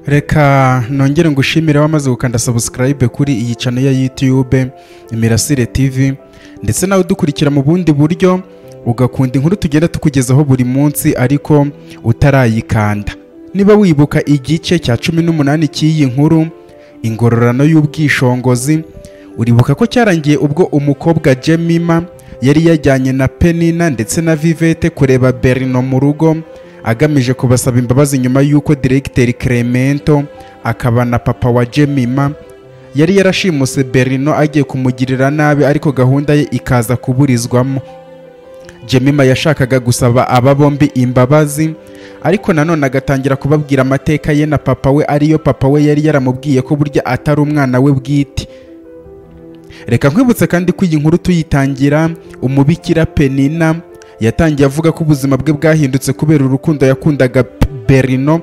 Reka nongere ngushimire wamaze gukanda subscribe kuri iyi channel ya YouTube IMIRASIRE TV ndetse nawe dukurikira mu bundi buryo ugakunda inkuru tugenda tukugezaho buri munsi ariko utarayikanda. Niba wibuka igice cya 18 cy'iyi nkuru ingororano y'ubwishongozi, uribuka ko cyarangiye ubwo umukobwa GEMIMA yari yajyanye na Penina ndetse na Vivete kureba Berino mu rugo agamije kubasaba imbabazi nyuma y'uko Directeur Clemento akaba na papa wa GEMIMA yari yarashimuse Berino agiye kumugirira nabi, ariko gahunda ye ikaza kuburizwamo. GEMIMA yashakaga gusaba aba bombi imbabazi, ariko nanone agatangira kubabwira amateka ye na papa we, ariyo papa we yari yaramubwiye ko burya atari umwana we bwite. Reka nkwibutse kandi ko iyi nkuru tuyitangira umubikira Penina yatangiye avuga ko ubuzima bwe bwahindutse kubera urukundo yakundaga Berino.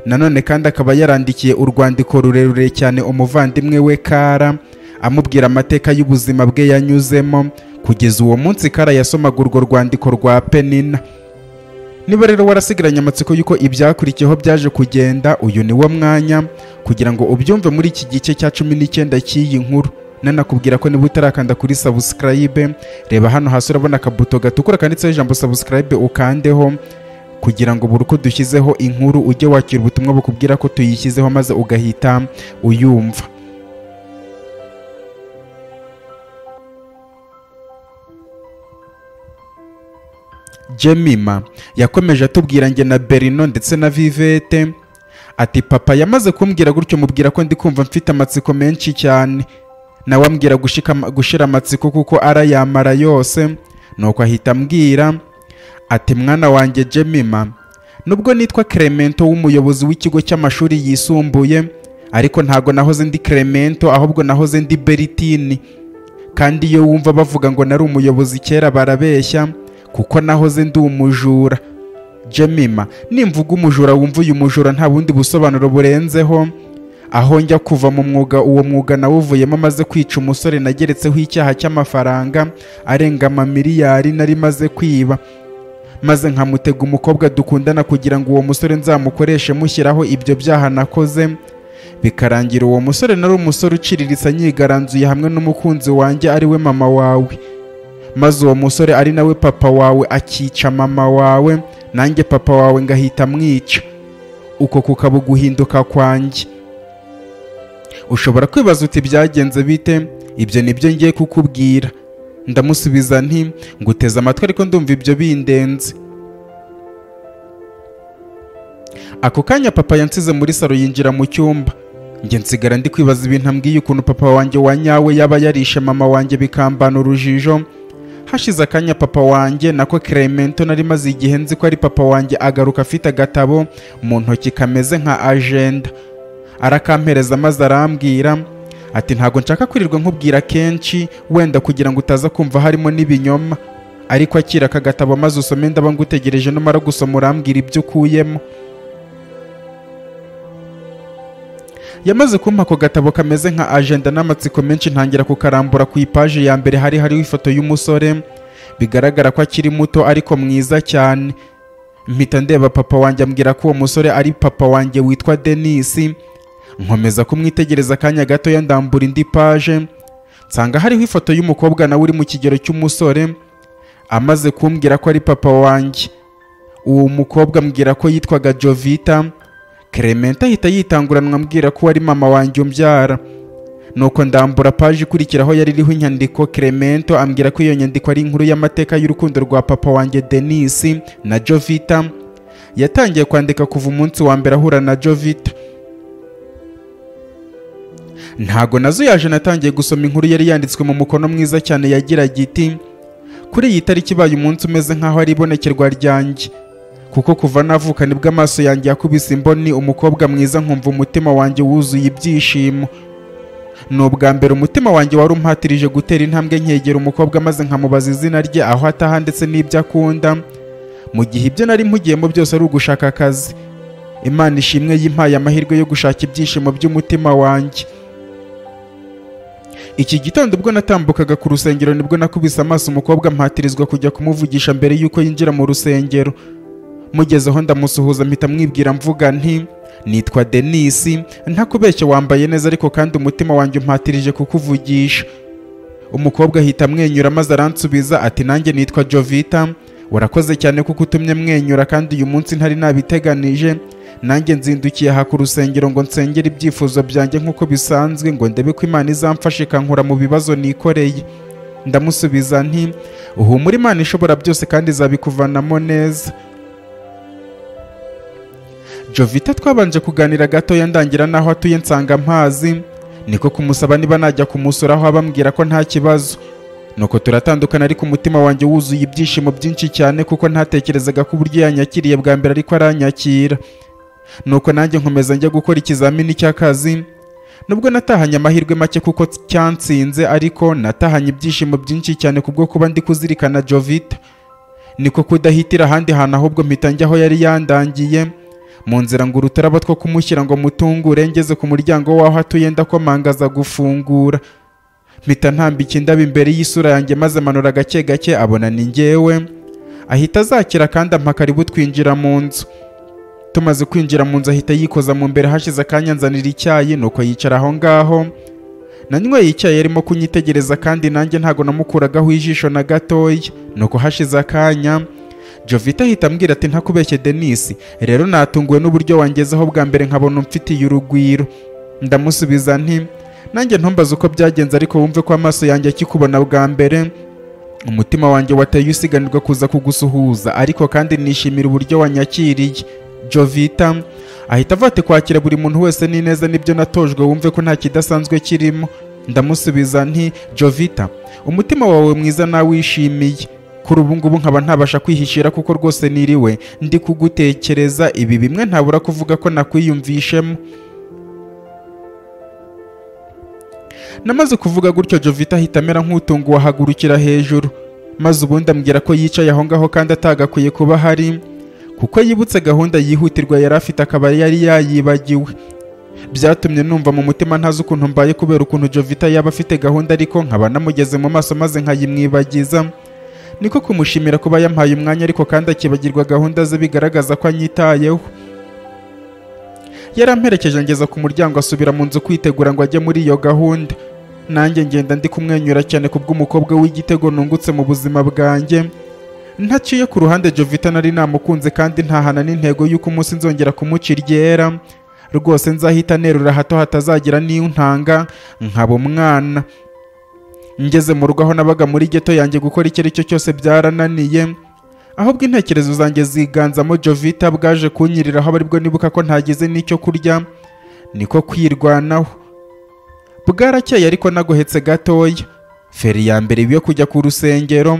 Nanone kandi akaba yarandikiye urwandiko rurerure cyane umuvandimwe we Kara amubwira amateka y'ubuzima bwe yanyuzemo. Kugeza uwo munsi Kara yasomaga urwo rwandiko rwa Penina. Niba rero warasigaranye amatsiko yuko ibyakurikiyeho byaje kugenda, uyu ni wo mwanya kugira ngo ubyumve muri iki gice cya 19 cy'iyi nkuru. Nanakubwira ko niba utarakanda kuri subscribe, reba hano hasi urabona akabuto gatukura kanditseho ijambo subscribe ukandeho kugira ngo buri uko dushyizeho inkuru ujye wakira ubutumwa bukubwira ko tuyishyizeho maze ugahita uyumva. GEMIMA yakomeje atubwira nge na Berino ndetse na Vivete ati papa yamaze kumbwira gutyo mubwira ko ndi kumva mfite amatsiko menshi cyane, nawe ambwira gushira amatsiko kuko arayamara yose. Nuko ahita ambwira ati mwana wanjye GEMIMA, nubwo nitwa Clemento w'umuyobozi w'ikigo cy'amashuri yisumbuye, ariko ntago nahoze ndi Clemento, ahubwo nahoze ndi Beritini. Kandi iyo wumva bavuga ngo nari umuyobozi kera barabeshya, kuko nahoze ndi umujura. GEMIMA, nimvuga umujura wumva uyu mujura nta bundi busobanuro burenzeho. Aho njya kuva mu mwuga, uwo mwuga nawuvuyemo maze kwica umusore nageretseho icyaha cy'amafaranga arenga amamiliyari nari maze kwiba, maze nkamutega umukobwa dukundana kugira ngo uwo musore nzamukoreshe mushyiraho ibyo byaha nakoze. Bikarangira uwo musore nari umusore uciriritse nyigaranzuye hamwe n'umukunzi wanjye ari we mama wawe, maze uwo musore ari nawe papa wawe akica mama wawe, nanjye papa wawe ngahita mwica. Uko kukaba guhinduka kwanjye. Ushobora kwibaza uti byagenze bite? Ibyo nibyo ngiye kukubwira. Ndamusubiza nti nguteze amatwi ariko ndumva ibyo bindenze. Ako kanya papa yansize muri salo yinjira mu cyumba. Nge nsigara ndi kwibaza ibintu ambwiye ukuntu papa wanjye wanyawe yaba yarishe mama wanjye bikambana urujijo. Hashize akanya papa wanjye nako Clemento nari maze igihe nzi ko ari papa wanjye agaruka afite agatabo mu ntoki kameze nka agenda. Arakampereza maze arambwira ati ntago nshaka kwirirwa nkubwira kenshi wenda kugira ngo utaza kumva harimo n'ibinyoma, ariko akira aka gatabo maze usome ndaba ngutegereje numara gusoma urambwira ibyo ukuyemo. Yamaze kumpa ako gatabo kameze nka agenda n'amatsiko menshi ntangira kukarambura ku ipaji ya mbere hariho ifoto y'umusore bigaragara ko akiri muto ariko mwiza cyane. Mpita ndeba papa wanjye ambwira ko uwo musore ari papa wanjye witwa Denis. Nkomeza kumwitegereza akanya gato yandambura indi page, nsanga hariho ifoto y'umukobwa nawe uri mu kigero cy'umusore. Amaze kumbwira ko ari papa wanjye, uwo mukobwa ambwira ko yitwaga Jovita. Clemento ahita yitanguranwa ambwira ko ari mama wanjye umbyara. Nuko ndambura page ikurikiraho yari iriho inyandiko. Clemento ambwira ko iyo nyandiko ari inkuru y'amateka y'urukundo rwa papa wanjye Denis na Jovita. Yatangiye kwandika kuva umunsi wa mbere ahura na Jovita. Ntago nazuyaje natangiye gusoma inkuru yari yanditswe mu mukono mwiza cyane yagira giti kuri iyi tariki baye umunsi umeze nkaho ari ibonekerwa ryanjye, kuko kuva navuka nibwo amaso yanjye yakubise imboni umukobwa mwiza nkumva umutima wanjye wuzuye ibyishimo. N'ubwa mbere umutima wanjye wari umpatirije gutera intambwe nkegera umukobwa maze nkamubaza izina rye, aho ataha ndetse n'ibyo akunda, mu gihe ibyo nari mpugiyemo byose ari ugushaka akazi. Imana ishimwe yimpaye amahirwe yo gushaka ibyishimo by'umutima wanjye. Iki gitondo ubwo natambukaga ku rusengero nibwo nakubise amaso umukobwa mpatirizwa kujya kumuvugisha mbere yuko yinjira mu rusengero. mugezeho ndamusuhuza mpita mwibwira mvuga nti nitwa Denisi, ntakubeshye wambaye neza ariko kandi umutima wanjye umpatirije kukuvugisha. Umukobwa ahita amwenyura maze aransubiza ati nanjye nitwa Jovita, warakoze cyane kuko utumye mwenyura kandi uyu munsi ntari nabiteganije. Nanjye nzindukiye aha ku rusengero ngo nsengere ibyifuzo byanjye nk'uko bisanzwe ngo ndebe ko Imana izamfasha ikankura mu bibazo nikoreye. Ndamusubiza nti uhumura, Imana ishobora byose kandi izabikuvanamo neza. Jovita twabanje kuganira gatoya ndangira naho atuye nsanga mpazi, niko kumusaba niba najya kumusuraho abambwira ko nta kibazo. Nuko turatandukana ariko umutima wanjye wuzuye ibyishimo byinshi cyane kuko ntatekerezaga ko uburyo yanyakiriye bwa mbere ariko aranyakira. Nuko nanjye nkomeza njya gukora ikizamini cy'akazi, nubwo natahanye amahirwe make kuko cyansinze ariko natahanye ibyishimo byinshi cyane kubwo kuba ndi kuzirikana Jovita. Niko kudahitira ahandi hantu ahubwo mpita njya aho yari yandangiye. Mu nzira ngura uturabo two kumushyira ngo mutungure, ngeze ku muryango w'aho atuye ndakomangaza gufungura. Mpita ntambika indabo imbere y'isura yanjye maze manura gake gake abona ni njyewe. Ahita azakira kandi ampa karibu twinjira mu nzu. Tumaze kwinjira mu nzu ahita yikoza mu mbere, hashize akanya nzanira icyayi nuko yicara aho ngaho. Nanyweye icyayi yarimo kunyitegereza kandi nanjye ntago namukuragaho ijisho na gatoya. Nuko hashize akanya Jovita ahita ambwira ati ntakubeshye Denisi, rero natunguwe n'uburyo wangezeho bwa mbere nkabona umfitiye urugwiro. Ndamusubiza nti nanjye ntumbaze uko byagenze ariko wumve ko amaso yanjye akikubona bwa mbere umutima wanjye wateye usiganirwa kuza kugusuhuza, ariko kandi nishimira uburyo wanyakiriye. Jovita ahita avate kwakira buri muntu wese ni neza nibyo natojwe, wumve ko nta kidasanzwe kirimo. Ndamusubiza nti Jovita, umutima wawe mwiza nawishimiye. Kuri ubu ngubu nkaba ntabasha kwihishira kuko rwose niriwe ndi kugutekereza, ibi bimwe ntabura kuvuga ko nakwiyumvishemo. Namaze kuvuga gutyo Jovita ahita amera nk'utunguwe ahagurukira hejuru, maze ubundi ambwira ko yicaye aho ngaho kandi atagakwiye kuba hari kuko yibutse gahunda yihutirwa yari afite akaba yari yayibagiwe. Byatumye numva mu mutima ntazi ukuntu mbaye kubera ukuntu Jovita yaba afite gahunda ariko nkaba namugeze mu maso maze nkayimwibagiza. Niko kumushimira kuba yampaye umwanya ariko kandi akibagirwa gahunda ze bigaragaza ko anyitayeho. Yaramperekeje ngeza ku muryango asubira mu nzu kwitegura ngo ajye muri iyo gahunda. Nanjye ngenda ndi kumwenyura cyane kubw'umukobwa w'igitego nungutse mu buzima bwanjye. Ntaciye ku ruhande Jovita nari namukunze kandi ntahana n'intego y'uko umunsi nzongera kumuca iryera. Rwose nzahita nerura hato hatazagira n'intanga nkaba umwana. Ngeze mu rugo aho nabaga muri geto yanjye gukora icyo ari cyo cyose byarananiye, ahubwo intekerezo zanjye ziganzamo Jovita bwaje kunyiriraho aribwo nibuka ko ntageze n'icyo kurya, niko kwirwanaho. Bwarakeye ariko nagohetse gatoya. Feri ya mbere yo kujya ku rusengero,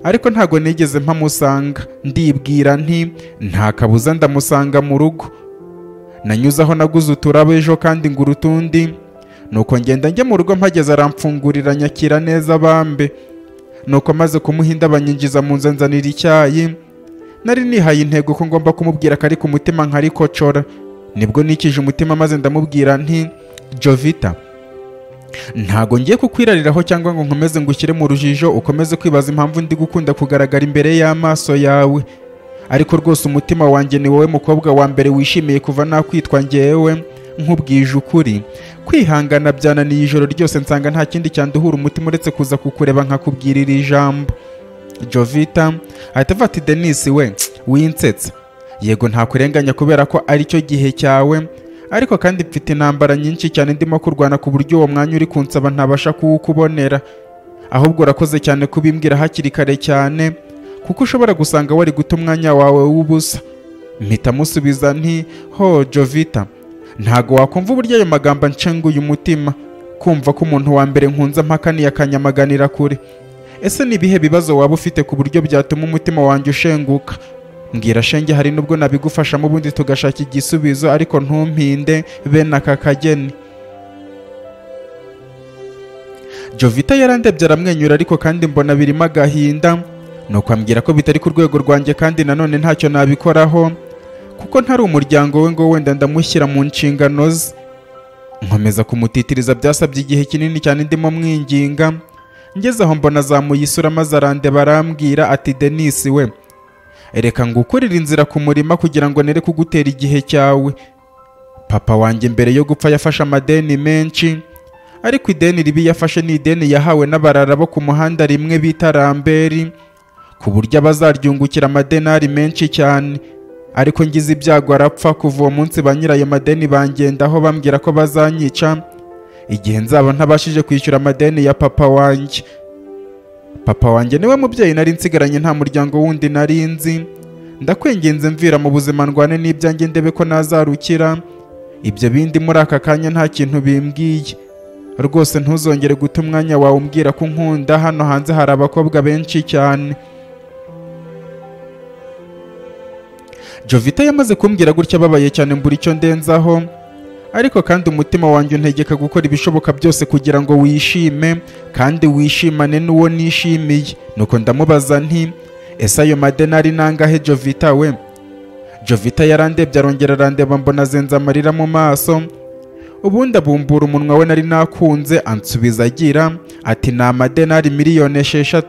ariko ntago nigeze mpamusanga. Ndibwira nti nta kabuza ndamusanga mu rugo. Nanyuze aho naguze uturabo ejo kandi ngura utundi, nuko ngenda njya mu rugo mpageze aramfungurira nyakira neza bambe. Nuko maze kumuhinda banyinjiza mu nzu nzanira icyayi. Nari nihaye intego ko ngomba kumubwira kari ku mutima nkarikocora. Nibwo nikije umutima maze ndamubwira nti Jovita, ntago ngiye kukwirariraho cyangwa ngo nkomeze ngushyire mu rujijo ukomeze kwibaza impamvu ndi gukunda kugaragara imbere y'amaso yawe, ariko rwose umutima wanjye ni wowe mukobwa wa mbere wishimiye kuva nakwitwa njyewe. Nkubwije ukuri, kwihangana byananiye ijoro ryose nsanga nta kindi cyanduhura umutima uretse kuza kukureba nkakubwira iri jambo. Jovita ahita avuga ati Denisi we winsetsa, yego ntakurenganya kubera ko ari cyo gihe cyawe, ariko kandi mfite intambara nyinshi cyane ndimo kurwana ku buryo uwo mwanya uri kunsaba ntabasha kuwukubonera. Ahubwo urakoze cyane kubimbwira hakiri kare cyane kuko ushobora gusanga wari guta umwanya wawe w'ubusa. Mpita musubiza nti ho Jovita, ntago wakumva uburyo ayo magambo nshenguye umutima, kumva ko umuntu wa mbere nkunze mpakaniye akanyamaganira kure. Ese ni ibihe bibazo waba ufite ku buryo byatuma umutima wanjye ushenguka? Mbwira shenge, hari nubwo nabigufashamo ubundi tugashaka igisubizo, ariko ntumpinde bene aka kageni. Jovita yarandebye aramwenyura ariko kandi mbona birimo agahinda, nuko ambwira ko bitari ku rwego rwanjye kandi nanone ntacyo nabikoraho kuko ntari umuryango we ngo wenda ndamushyira mu nshingano ze. Nkomeza kumutitiriza byasabye igihe kinini cyane ndimo mwinginga. Ngeze aho mbona azamuye isura maze arandeba arambwira ati Denisi we, reka ngukurire inzira ku murima kugira ngo nere kugutera igihe cyawe. Papa wanjye mbere yo gupfa yafashe amadeni menshi, ariko ideni ribi yafashe ni ideni yahawe n'abarara bo ku muhanda rimwe bita Ramberi, ku buryo abazaryungukira amadenari menshi cyane. Ariko ngize ibyago arapfa. Kuva uwo munsi ba nyirayo madeni bangendaho bambwira ko bazanyica igihe nzaba ntabashije kwishyura amadeni ya papa wanjye. Papa wanjye niwe mubyeyi nari nsigaranye, nta muryango wundi nari nzi. Ndakwinginze mvira mu buzima ndwane n'ibyanjye ndebe ko nazarukira. Ibyo bindi muri aka kanya nta kintu bimbwiye. Rwose ntuzongere guta umwanya wawe umbwira ko unkunda. Hano hanze hari abakobwa benshi cyane. Jovita yamaze kumbwira gutya ababaye cyane, mbura icyo ndenzaho. Ariko kandi umutima wanjye untegeka gukora ibishoboka byose kugira ngo wishime kandi wishimane n'uwo nishimiye. Nuko ndamubaza nti, ese ayo madenari nangahe Jovita we? Jovita yarandebye arongera arandeba, mbona azenze amarira mu maso. Ubundi abumbura umunwa we nari nakunze, ansubiza agira ati ni amadenari 6,000,000.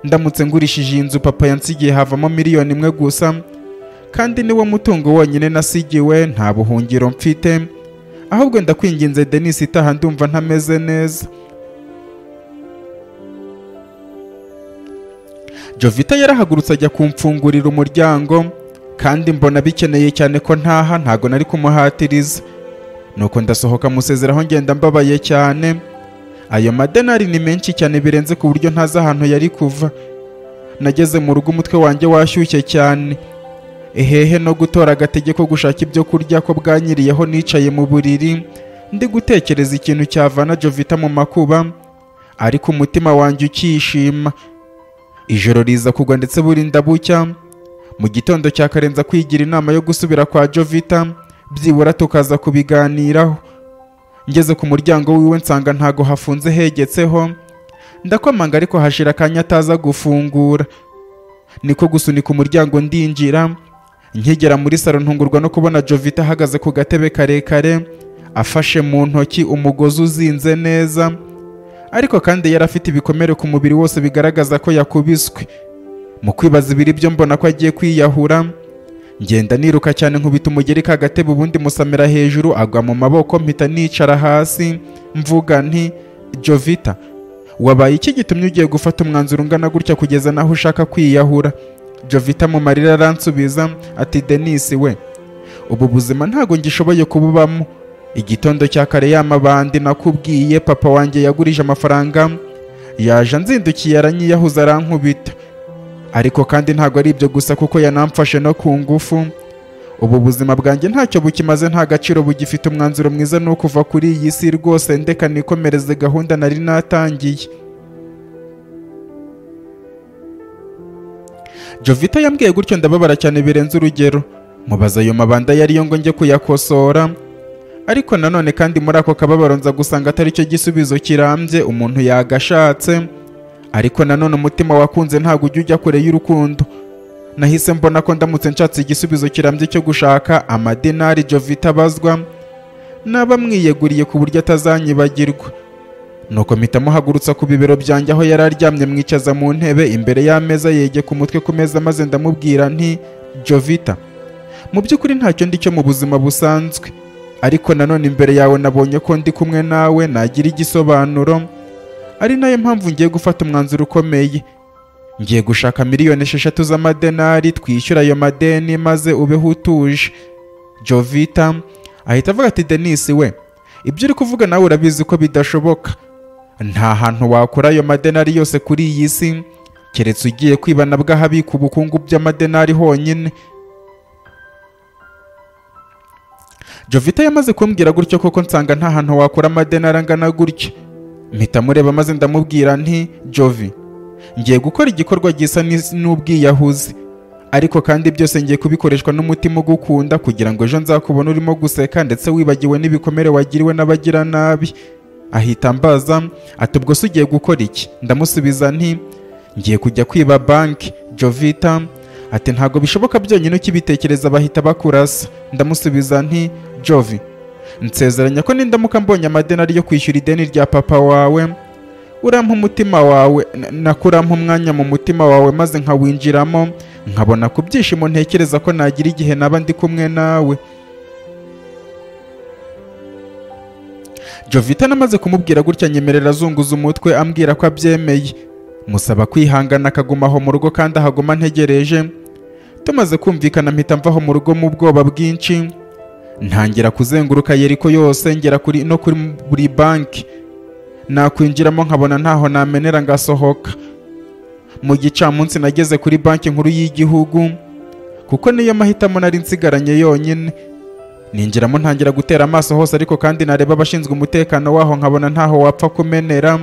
Ndamutse ngurishije iyi nzu papa yansigiye havamo 1,000,000 gusa, kandi niwo mutungo wonyine nasigiwe, nta buhungiro mfite. Ahubwo ndakwinginze Denis, itaha ndumva ntameze neza. Jovita yarahagurutse ajya kumfungurira umuryango, kandi mbona bikeneye cyane ko ntaha, ntago nari kumuhatiriza. Nuko ndasohoka musezeraho ngenda mbabaye cyane. Ayo madenari ni menshi cyane birenze ku buryo ntazi ahantu yari kuva. Nageze mu rugo umutwe wanjye washyushye cyane. Ehehe no gutora agategeko gushaka ibyo kurya ko bwanyiriyeho, nicaye mu buriri ndi gutekereza ikintu cyavana Jovita mu makuba, ariko umutima wanjye ukishima. Ijoro riza kugwa ndetse burinda bucya. Mu gitondo cya karenza kwigira inama yo gusubira kwa Jovita, byibura tukaza kubiganiraho. Ngeze ku muryango wiwe nsanga ntago hafunze hegetseho. Ndakomanga ariko hashira akanya ataza gufungura. Niko gusunika umuryango ndinjira. Nkigera muri salo ntungurwa no kubona Jovita ahagaze ku gatebe karekare, afashe mu ntoki umugozi uzinze neza, ariko kandi yari afite ibikomere ku mubiri wose bigaragaza ko yakubiswe. Mu kwibaza ibiri byo mbona ko agiye kwiyahura. Ngenda niruka cyane nkubita umugeri ka gatebe, ubundi musamira hejuru agwa mu maboko, mpita nicara hasi mvuga nti, Jovita, wabaye iki gitumye ugiye gufata umwanzuro ungana gutya kugeza naho ushaka kwiyahura? Jovita mu marira aransubiza ati, Denis we, ubu buzima ntago ngishoboye kububamo. Igitondo cya kare y'amabandi nakubwiye papa wanjye yagurije amafaranga, yaje nzindukiye aranyiyahuza arankubita. Ariko kandi ntago ari ibyo gusa kuko yanamfashe no ku ngufu. Ubu buzima bwanjye ntacyo bukimaze, nta gaciro bugifite. Umwanzuro mwiza ni ukuva kuri iyi si rwose, ndeka nikomereze gahunda nari natangiye. Jovita yambwiye gutyo ndababara cyane birenze urugero. Mubaza ayo mabanda yariyo ngo njye kuyakosora, ariko nanone kandi muri ako kababaro nza gusanga atari cyo gisubizo kirambye umuntu yagashatse. Ariko nanone umutima wakunze ntago ujya kure y'urukundo. Nahise mbona ko ndamutse nshatse igisubizo kirambye cyo gushaka amadenari Jovita abazwa, naba mwiyeguriye ku buryo atazanyibagirwa. Nuko mpita muhagurutsa ku bibero byanjye aho yari aryamye, mwicaza mu ntebe imbere y'ameza, yegeka umutwe ku meza, maze ndamubwira nti, Jovita, mu by'ukuri ntacyo ndi cyo mu buzima busanzwe, ariko nanone imbere yawe nabonye ko ndi kumwe nawe nagira igisobanuro. Ari nayo mpamvu ngiye gufata umwanzuro ukomeye. Ngiye gushaka 6,000,000 z'amadenari, twishyura ayo madeni maze ubeho utuje. Jovita ahita avuga ati, Denis we, ibyo uri kuvuga nawe urabizi ko bidashoboka. Nta hantu wakura ayo madenari yose kuri iyi si, keretse ugiye kwibana bw'ahabika ubukungu by'amadenari honyine. Jovita yamaze kumbwira gutyo koko nsanga nta hantu wakura amadenari angana gutyo. Mpita mureba maze ndamubwira nti, Jovi, ngiye gukora igikorwa gisa n'ubwiyahuzi, ariko kandi byose ngiye kubikoreshwa n'umutima ugukunda, kugira ngo ejo nzakubona urimo guseka ndetse wibagiwe n'ibikomere wagiriwe n'abagira nabi. Ahita ambaza ati, ubwo se ugiye gukora iki? Ndamusubiza nti, ngiye kujya kwiba banki. Jovita ati, ntago bishoboka byonyine ukibitekereza bahita bakurasa. Ndamusubiza nti, Jovi, nsezeranya ko nindamuka mbonye amadenari yo kwishyura ideni rya papa wawe, urampa umutima wawe, nakurampa umwanya mu mutima wawe maze nkawinjiramo, nkabona ku byishimo ntekereza ko nagira igihe naba ndi kumwe nawe. Jovita namaze kumubwira gutya nyemerera azunguza umutwe ambwira ko abyemeye, musaba kwihangana akagumaho mu rugo kandi ahaguma ntegereje. Tumaze kumvikana mpita mvaho mu rugo mu bwoba bwinshi, ntangira kuzenguruka Yeriko yose ngera kuri buri banki nakwinjiramo nkabona ntaho namenera ngasohoka. Mu gicamunsi nageze kuri banki nkuru y'igihugu kuko niyo mahitamo nari nsigaranye yonyine. Ninjiramo ntangira gutera amaso hose ariko kandi nareba abashinzwe umutekano waho nkabona ntaho wapfa kumenera.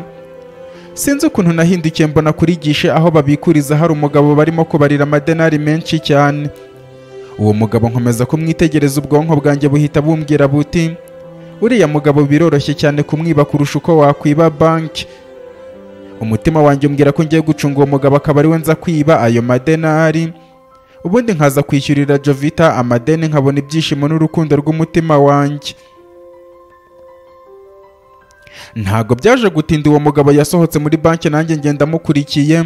Sinzi ukuntu nahindukiye mbona kuri gishe aho babikuriza hari umugabo barimo kubarira amadenari menshi cyane. Uwo mugabo nkomeza kumwitegereza, ubwonko bwanjye buhita bumbwira buti uriya mugabo biroroshye cyane kumwiba kurusha uko wakwiba banki. Umutima wanjye umbwira ko ngiye gucunga uwo mugabo akaba ari we nza kwiba ayo madenari, ubundi nkaza kwishyurira Jovita amadeni nkabona ibyishimo n'urukundo rw'umutima wanjye. Ntago byaje gutinda uwo mugabo yasohotse muri banki nanjye ngenda mukurikiye.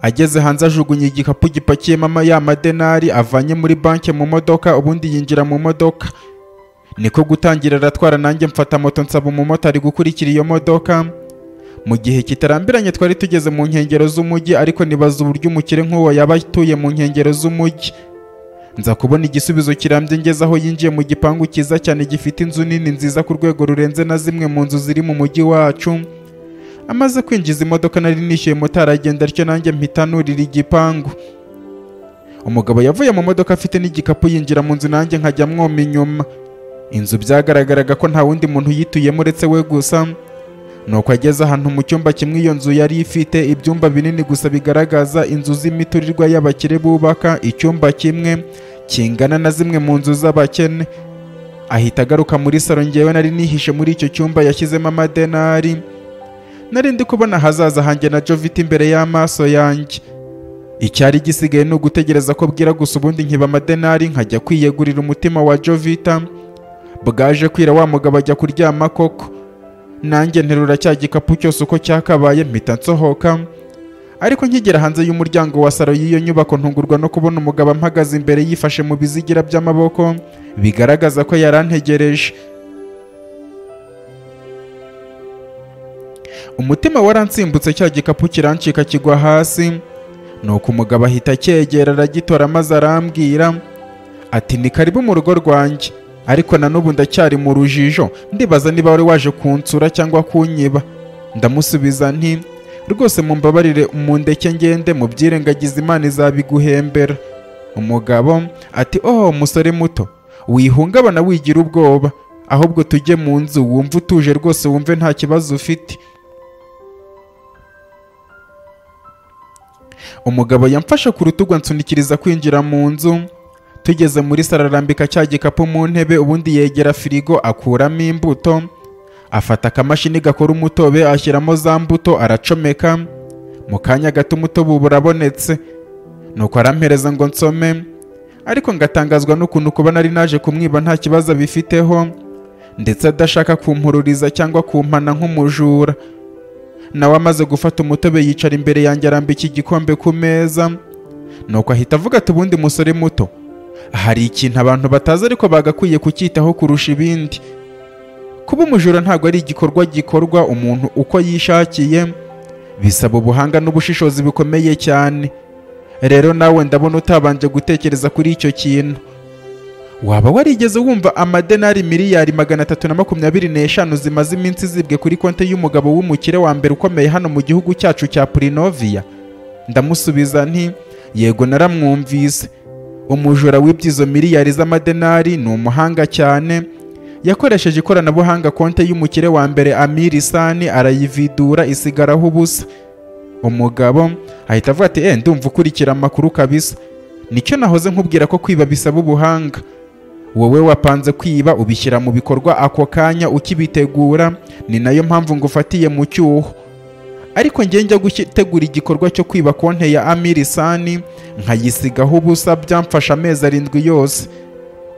Ageze hanze ajugunye igikapu gipakiyemo ya madenari avanye muri banki mu modoka, ubundi yinjira mu modoka. Niko gutangira aratwara nanjye mfata moto nsaba umumotari gukurikira iyo modoka. Mu gihe kitarambiranye twari tugeze mu nkengero z'umujyi, ariko nibaza uburyo umukire nk'uwo yaba atuye mu nkengero z'umujyi. Nza kubona igisubizo kirambye ngeze aho yinjiye mu gipangu cyiza cyane gifite inzu nini nziza ku rwego rurenze na zimwe mu nzu ziri mu mujyi wacu. Amaze kwinjiza imodoka nari nishyuye motari agenda atyo nanjye mpita nurira igipangu. Umugabo yavuye mu modoka afite n'igikapu yinjira mu nzu nanjye nkajya mwoma inyuma. Inzu byagaragaraga ko nta wundi muntu yituyemo uretse we gusa. Nuko ageze ahantu mu cyumba kimwe, iyo nzu yari ifite ibyumba binini gusa bigaragaza inzu z'imiturirwa y'abakire bubaka. Icyumba kimwe kingana na zimwe mu nzu z'abakene. Ahita agaruka muri salo, ngewe nari nihishe muri icyo cyumba yashyizemo amadenari. Nari ndi kubona ahazaza hanjye na Jovita imbere y'amaso yanjye. Icyari gisigaye ni ugutegereza ko bwira gusa ubundi nkiba amadenari nkajya kwiyegurira umutima wa Jovita. Bwaje kwira wa mugabo ajya kuryama koko. Nanjye nterura cya gikapu cyose uko cyakabaye mpita nsohoka. Ariko nkigera hanze y'umuryango wa salo y'iyo nyubako ntungurwa no kubona umugabo mpagaze imbere yifashe mu bizigira by'amaboko, bigaragaza ko yarantegereje. Umutima waransimbutse, cya gikapu kirancika kigwa hasi. Nuko umugabo ahita acyegera aragitora maze arambwira ati ni karibu mu rugo rwanjye, ariko na n'ubu ndacyari mu rujijo, ndibaza niba wari waje kunsura cyangwa kunyiba. Ndamusubiza nti rwose mumbabarire mundeke ngende, mubyirengagiza Imana izabiguhembera. Umugabo ati oh musore muto, wihungabana wigira ubwoba, ahubwo tujye mu nzu wumve utuje rwose, wumve nta kibazo ufite. Umugabo yamfashe ku rutugu ansunikiriza kwinjira mu nzu. Tugeze muri salo arambika cya gikapu mu ntebe, ubundi yegera firigo akuramo imbuto, afata akamashini gakora umutobe ashyiramo za mbuto aracomeka. Mu kanya gato umutobe uba urabonetse. Nuko arampereza ngo nsome, ariko ngatangazwa n'ukuntu kuba nari naje kumwiba nta kibazo abifiteho, ndetse adashaka kumpururiza cyangwa kumpana nk'umujura. Nawe amaze gufata umutobe yicara imbere yanjye arambika igikombe ku meza. Nuko ahita avuga ati ubundi musore muto, hari ikintu abantu batazi ariko bagakwiye kucyitaho kurusha ibindi. Kuba umujura ntabwo ari igikorwa gikorwa umuntu uko yishakiye, bisaba ubuhanga n'ubushishozi bikomeye cyane. Rero nawe ndabona utabanje gutekereza kuri icyo kintu. Waba warigeze wumva amadenari miliyari 325 zimaze iminsi zibwe kuri konti y'umugabo w'umukire wa mbere ukomeye hano mu gihugu cyacu cya Purinovia? Ndamusubiza nti yego naramwumvise. Umujura wibye izo miliyari z'amadenari ni umuhanga cyane. Yakoresheje ikoranabuhanga konti y'umukire wa mbere IMIRASIRE arayividura isigaraho ubusa. Umugabo ahita avuga ati ndumva ukurikira amakuru kabisa. Nicyo nahoze nkubwira ko kwiba bisaba ubuhanga. Wowe wapanze kwiba ubishyira mu bikorwa ako kanya ukibitegura, ni nayo mpamvu ngufatiye mu cyuho. Ariko njya gutegura igikorwa cyo kwiba konti ya IMIRASIRE nkayisigaho ubusa byamfasha amezi 7 yose,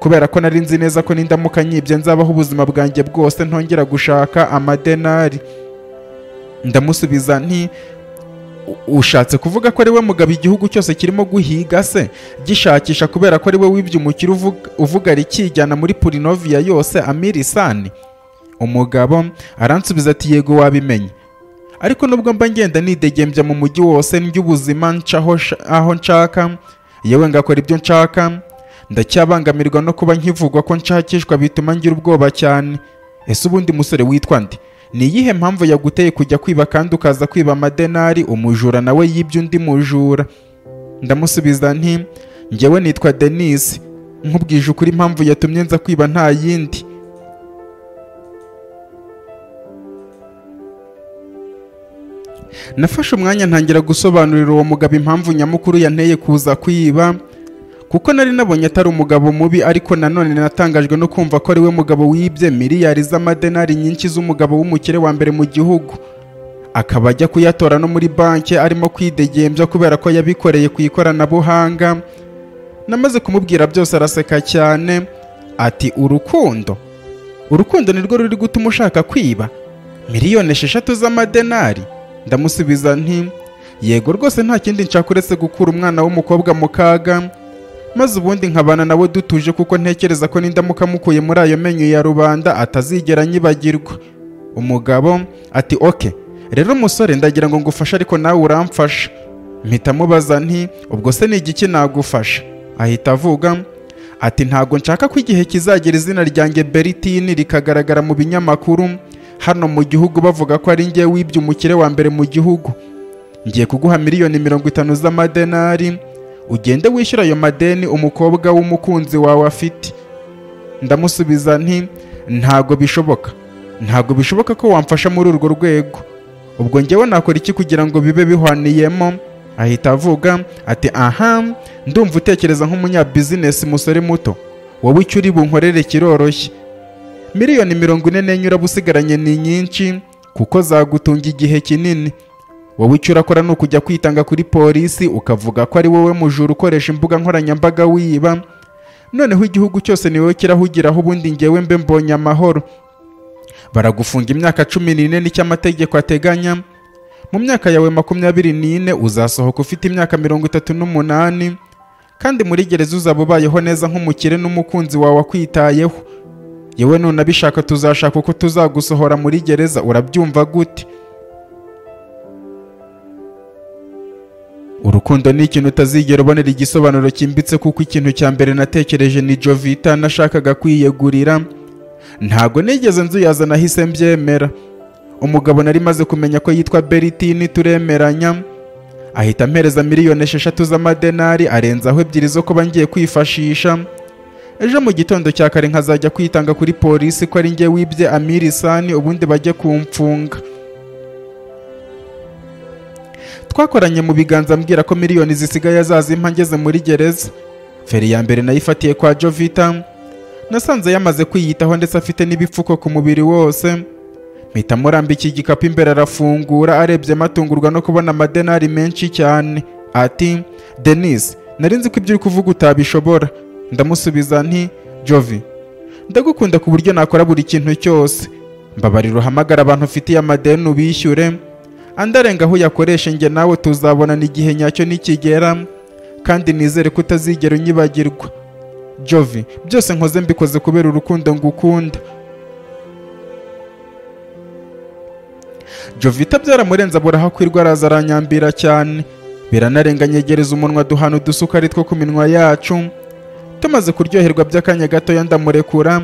kubera ko nari nzi neza ko nindamuka nyibye nzabaho ubuzima bwanjye bwose ntongera gushaka amadenari. Ndamusubiza nti ushatse kuvuga ko ari we mugabo igihugu cyose kirimo guhiga se gishakisha kubera ko ari we wibye umukire uvuga rikijyana muri Purinovia yose amirisani? Umugabo aransubiza ati yego wabimenye, ariko nubwo mba ngenda nidegembya mu mujyi wose ndy'ubuzima ncaho aho nshaka, yewe ngakora ibyo nshaka, ndacyabangamirwa no kuba nkivugwa ko nshakishwa bituma ngira ubwoba cyane. Ese ubundi musore witwa nde? Ni iyihe mpamvu yaguteye kujya kwiba kandi ukaza kwiba amadenari? Umujura nawe yibye undi mujura. Ndamusubiza nti njyewe nitwa Denise, nkubwije ukuri impamvu yatumye nza kwiba nta yindi. Nafashe umwanya ntangira gusobanurira uwo mugabo impamvu nyamukuru yanteye kuza kwiba, kuko nari nabonye atari umugabo mubi, ariko nanone natangajwe no kumva ko ari we mugabo wibye miliyari z'amadenari nyinshi z'umugabo w'umukire wa mbere mu gihugu, akaba ajya kuyatora no muri banki arimo kwidegembya kubera ko yabikoreye ku ikoranabuhanga. Namaze kumubwira byose araseka cyane ati urukundo nirwo ruri gutuma ushaka kwiba miliyoni 6 z'amadenari? Ndamusubiza nti yego rwose nta kindi nshaka uretse gukura umwana w'umukobwa mu kaga, maze ubundi nkabana nawe dutuje, kuko ntekereza ko nindamuka mukuye muri ayo menyo ya rubanda atazigera nyibagirwa. Umugabo ati oke, rero musore ndagira ngo ngufashe ariko nawe uramfasha. Mpita mubaza nti ubwo se ni igiki nagufasha? Ahita avuga ati ntago nshaka ko igihe kizagera izina ryanjye Beritini rikagaragara mu binyamakuru hano mu gihugu bavuga ko ari njye wibye umukire wa mbere mu gihugu. Ngiye kuguha miliyoni 50 z'amadenari, ugende wishyura ayo madeni umukobwa w'umukunzi wawe afite. Ndamusubiza nti ntago bishoboka ko wamfasha muri urwo rwego. Ubwo njyewe nakora iki kugira ngo bibe bihwaniyemo? Ahita avuga ati aha, ndumva utekereza nk'umunyabizinesi musore muto, wowe icyo uri bunkorere kiroroshye. Miliyoni 44 urabusigaranye ni nyinshi kuko zagutunga igihe kinini. Wowe icyo urakora ni ukujya kwitanga kuri polisi ukavuga ko ari wowe mujura ukoresha imbuga nkoranyambaga wiba, noneho igihugu cyose ni wowe kirahugiraho, ubundi njyewe mbe mbonye amahoro. Baragufunga imyaka 14 n'icyo amategeko ateganya. Mu myaka yawe 24 uzasohoka ufite imyaka 38, kandi muri gereza uzaba ubayeho neza nk'umukire n'umukunzi wawe akwitayeho. Yewe nunabishaka tuzashaka uko tuzagusohora muri gereza, urabyumva gute? Urukundo ni ikintu utazigera ubonera igisobanuro cyimbitse, kuko ikintu cya mbere natekereje ni Jovita nashakaga kwiyegurira. Ntago nigeze nzuyaza, nahise mbyemera. Umugabo nari maze kumenya ko yitwa Beritini turemeranya, ahita ampereza miliyoni 6 z'amadenari, arenzaho 2 zo kuba ngiye kwifashisha. Ejo mu gitondo cya kare nkazajya kwitanga kuri polisi ko ari njye wibye amirisani, ubundi bajye kumfunga. Twakoranye mu biganza mbwira ko miliyoni zisigaye azazimpa ngeze muri gereza. Feri ya mbere nayifatiye kwa Jovita, nasanze yamaze kwiyitaho ndetse afite n'ibipfuko ku mubiri wose. Mpita murambika igikapu imbere, arafungura, arebye matungurwa no kubona amadenari menshi cyane. Ati Denise, nari nzi ko ibyo uri kuvuga utabishobora. Ndamusubiza nti Jovi, ndagukunda ku buryo nakora buri kintu cyose. Mbabarira uhamagara abantu ufitiye amadeni ubishyure, andarenga aho yakoreshe, njye nawe tuzabonana igihe nyacyo nikigera, kandi nizere ko utazigera unyibagirwa. Jovi, byose nkoze mbikoze kubera urukundo ngukunda. Jovita byaramurenza burahakwirwa, araza aranyambira cyane, biranarenga nyegereza umunwa duhana udusukari two ku minwa yacu. Tumaze kuryoherwa by'akanya gato ndamurekura,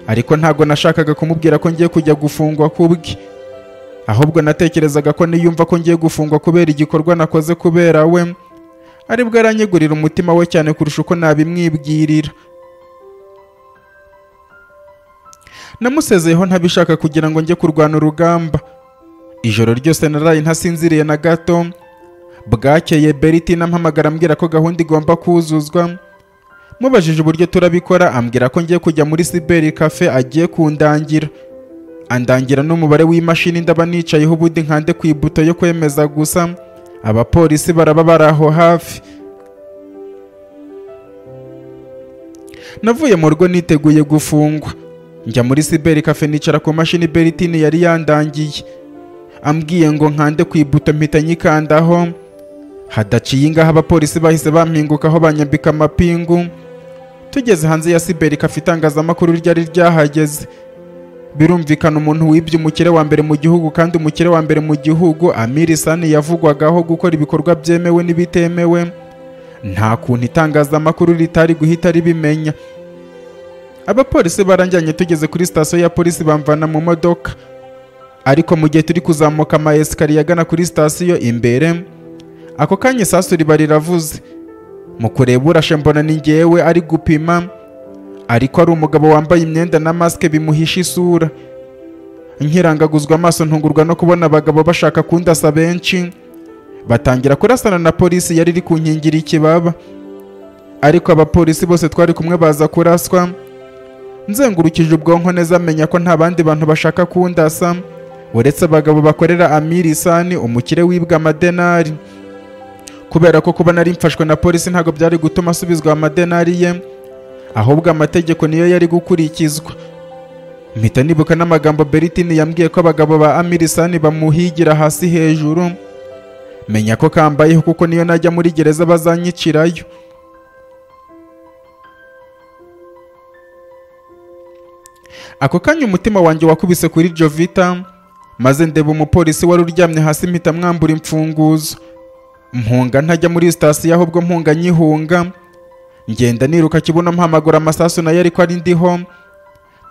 ariko ntago nashakaga kumubwira ko ngiye kujya gufungwa kubwe, ahubwo natekerezaga ko niyumva ko ngiye gufungwa kubera igikorwa nakoze kubera we, aribwo aranyegurira umutima we cyane kurusha uko nabimwibwirira. Namusezeyeho ntabishaka kugira ngo njye kurwana urugamba. Ijoro ryose naraye ntasinziriye na gato. Bwakeye Beritini ampamagara ambwira ko gahunda igomba kuzuzwa. Mubajije uburyo turabikora, ambwira ko ngiye kujya muri cyber cafe agiye kundangira. Andangira n'umubare w'imashini ndaba nicayeho, ubundi nkande ku ibuto yo kwemeza gusa. Abapolisi baraba baraho hafi. Navuye mu rugo niteguye gufungwa. Njya muri cyber cafe nicara ku mashini Beritini yari yandangiye. ambwiye ngo nkande ku ibuto mpita nyikandaho. Hadaciye ingaho abapolisi bahise bampingukaho banyambika amapingu. Tugeze hanze ya Siberika afite itangazamakuru ryari ryahageze. Birumvikana umuntu wibye umukire wa mbere mu gihugu, kandi umukire wa mbere mu gihugu IMIRASIRE yavugwagaho gukora ibikorwa byemewe n'ibitemewe. Nta kuntu itangazamakuru ritari guhita ribimenya. Abapolisi baranjyanye, tugeze kuri sitasiyo ya polisi bamvana mu modoka. Ariko mu gihe turi kuzamuka ama esikariye agana kuri sitasiyo imbere, ako kanya isasu riba riravuze. Mu kureba urashe mbona ni njyewe ari gupima, ariko ari umugabo wambaye imyenda na masike bimuhisha isura. Nkirangaguzwa amaso ntungurwa no kubona abagabo bashaka kundasa benshi. Batangira kurasana na polisi yari iri kunkingira ikibaba. Ariko abapolisi bose twari kumwe baza kuraswa. Nzengurukije ubwonko neza menya ko nta bandi bantu bashaka kundasa uretse abagabo bakorera IMIRASIRE, umukire wibwa amadenari. Kubera ko kuba nari mfashwe na polisi ntago byari gutuma asubizwa amadenari ye, ahubwo amategeko niyo yari gukurikizwa. Mpita nibuka n'amagambo Beritini yambwiye ko abagabo ba IMIRASIRE bamuhigira hasi hejuru. Menya ko kambayeho kuko niyo najya muri gereza bazanyicirayo. Ako kanya umutima wanjye wakubise kuri Jovita, maze ndeba umupolisi wari uryamye hasi mpita mwambura imfunguzo. Mpunga ntajya muri sitasiyo ahubwo mpunga nyihunga. Ngenda niruka kibuno mpamagura amasasu nayo ariko ari ndiho.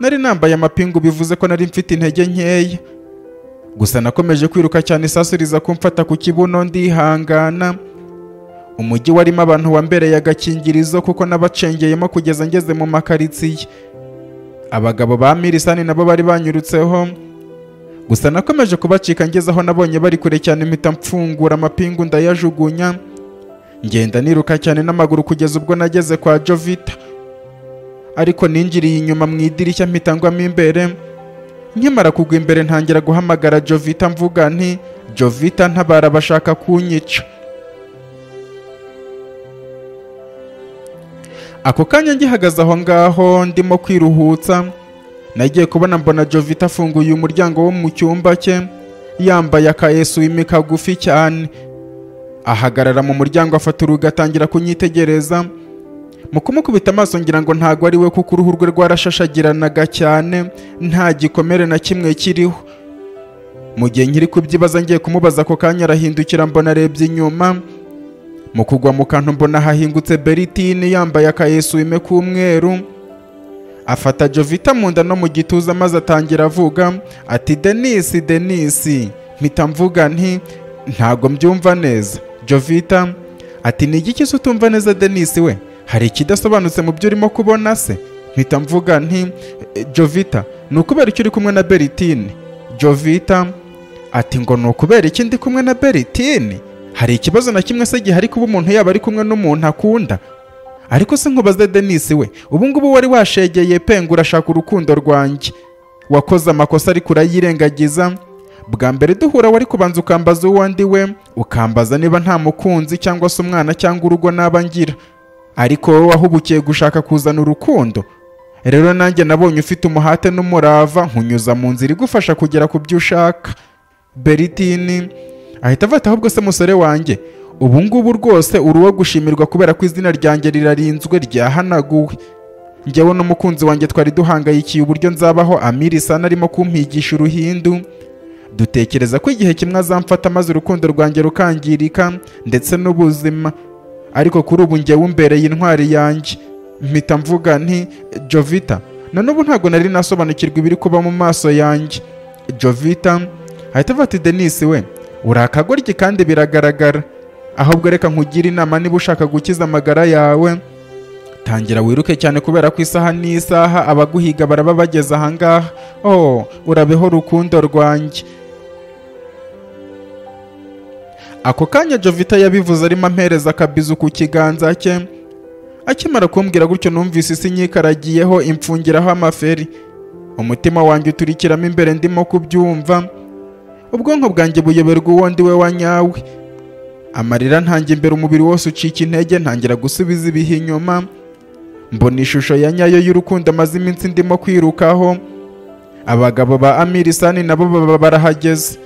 Nari nambaye amapingu bivuze ko nari mfite intege nkeya. Gusa nakomeje kwiruka cyane isasu riza kumfata ku kibuno ndihangana. Umujyi warimo abantu wambereye agakingirizo kuko nabacengeyemo kugeza ngeze mu makaritsiye. Abagabo ba IMIRASIRE nabo bari banyurutseho. Gusa nakomeje kubacika ngeze aho nabonye bari kure cyane mpita mfungura amapingu ndayajugunya. Ngenda niruka cyane n'amaguru kugeza ubwo nageze kwa Jovita. Ariko ninjiriye inyuma mu idirishya mpita ngwamo imbere. Nkimara kugwa imbere ntangira guhamagara Jovita mvuga nti, Jovita ntabara bashaka kunyica. Ako kanya ngihagaze aho ngaho ndimo kwiruhutsa, nagiye kubona mbona Jovita afunguye umuryango wo mu cyumba cye, yambaye akaesuwime kagufi cyane. Ahagarara mu muryango afata urugi atangira kunyitegereza. Mu kumukubita amaso ngira ngo ntago ari we kuko uruhu rwe rwarashashagiranaga cyane, nta gikomere na kimwe kiriho. Mu gihe nkiri kubyibaza ngiye kumubaza ako kanya arahindukira mbona arebye inyuma. Mu kugwa mu kantu mbona hahingutse Beritini yambaye akaesuwime k'umweru. Afata Jovita mu nda no mu gituza maze atangira avuga ati, Denisi. Mpita mvuga nti, ntago mbyumva neza. Jovita ati, ni igiki se utumva neza Denisi we? Hari ikidasobanutse mu byo urimo kubona se? Mpita mvuga nti, Jovita ni ukubera iki uri kumwe na Beritini? Jovita ati, ngo ni ukubera iki ndi kumwe na Beritini? Hari ikibazo na kimwe se gihari kuba umuntu yaba ari kumwe n'umuntu akunda? Ariko se nkubaze Denisi we, ubu ngubu wari washegeye penga urashaka urukundo rwanjye. Wakoze amakosa ariko urayirengagiza. Bwa mbere duhura wari kubanza ukambaza uwo ndi we, ukambaza niba nta mukunzi cyangwa se umwana cyangwa urugo naba ngira. Ariko wowe wahubukiye gushaka kuzana urukundo. Rero nanjye nabonye ufite umuhate n'umurava, nkunyuza mu nzira igufasha kugera ku byo ushaka. Beritini ahita afata, ahubwo se musore wanjye, ubu ngubu rwose uri uwo gushimirwa kubera ko izina ryanjye rirarinzwe ryahanaguwe. Njyewe n'umukunzi wanjye twari duhangayikiye uburyo nzabaho IMIRASIRE arimo kumpigisha uruhindu. Dutekereza ko igihe kimwe azamfata maze urukundo rwanjye rukangirika ndetse n'ubuzima. Ariko kuri ubu njyewe umbereye intwari yanjye. Mpita mvuga nti, Jovita none ubu ntabwo nari nasobanukirwa ibiri kuba mu maso yanjye. Jovita ahita afata, Denisi we, uri akagoryi kandi biragaragara. Ahubwo reka nkugire inama, niba ushaka gukiza amagara yawe, tangira wiruke cyane kubera ko isaha n'isaha abaguhiga baraba bageze ahangaha. Urabeho rukundo rwanjye. Ako kanya Jovita yabivuze arimo ampereza akabizu ku kiganza cye. Akimara kumbwira gutyo numvise isi nyikaragiyeho imfungiraho amaferi. Umutima wanjye uturikiramo imbere ndimo kubyumva. Ubwonko bwanjye buyoberwa uwo ndi we wa nyawe. Amarira ntangiye imbere, umubiri wose ucika intege, ntangira gusubiza ibihe inyuma. Mbona ishusho ya nyayo y'urukundo amaze iminsi ndimo kwirukaho. Abagabo ba IMIRASIRE nabo baba barahageze.